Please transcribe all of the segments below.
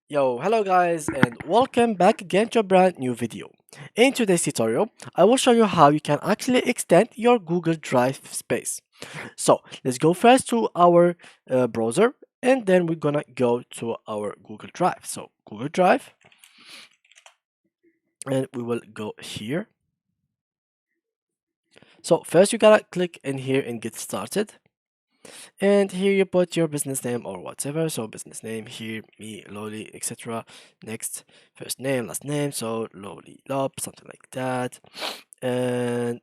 Yo, hello guys, and welcome back again to a brand new video. In today's tutorial, I will show you how you can actually extend your Google Drive space. So let's go first to our browser, and then we're gonna go to our Google Drive. So Google Drive, and we will go here. So first you gotta click in here and get started. And here you put your business name or whatever. So business name here, me, Loli, etc. Next, first name, last name. So Loli Lop, something like that, and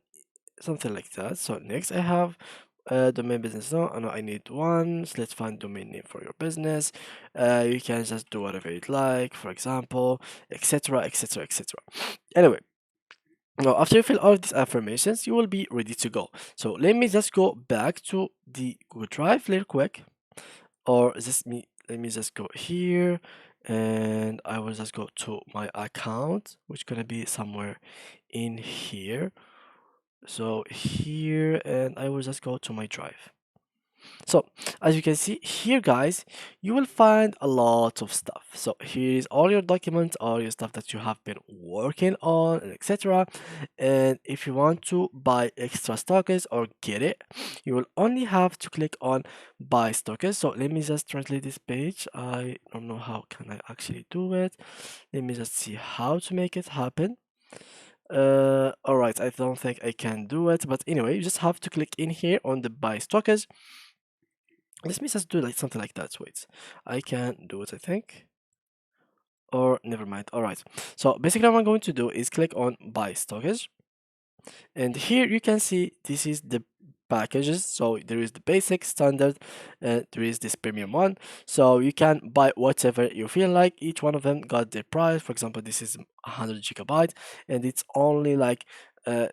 something like that. So next, I have domain business. No, no, I need one. So let's find domain name for your business. You can just do whatever you'd like, for example, etc., etc., etc. Anyway. Now, after you fill all of these affirmations, you will be ready to go. So let me just go back to the Google Drive real quick, or just me. Let me just go here, and I will just go to my account, which gonna be somewhere in here. So here, and I will just go to my drive. So as you can see here, guys, you will find a lot of stuff. So here is all your documents, all your stuff that you have been working on, and etc. And if you want to buy extra stockers or get it, you will only have to click on buy stockers. So let me just translate this page. I don't know how can I actually do it. Let me just see how to make it happen. All right, I don't think I can do it, but anyway, you just have to click in here on the buy stockers. Let me just do like something like that. Wait, I can do it, I think. Or never mind. All right. So basically, what I'm going to do is click on buy stockage, and here you can see this is the packages. So there is the basic, standard, there is this premium one. So you can buy whatever you feel like. Each one of them got their price. For example, this is 100 gigabyte, and it's only like uh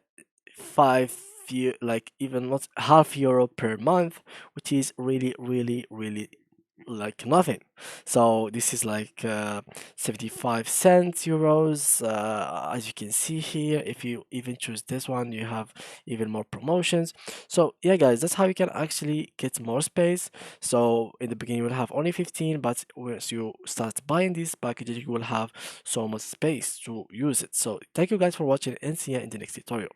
five like even not half euro per month, which is really like nothing. So this is like 75 cents euros. As you can see here, if you even choose this one, you have even more promotions. So yeah, guys, that's how you can actually get more space. So in the beginning you will have only 15, but once you start buying these packages, you will have so much space to use it. So thank you guys for watching, and see you in the next tutorial.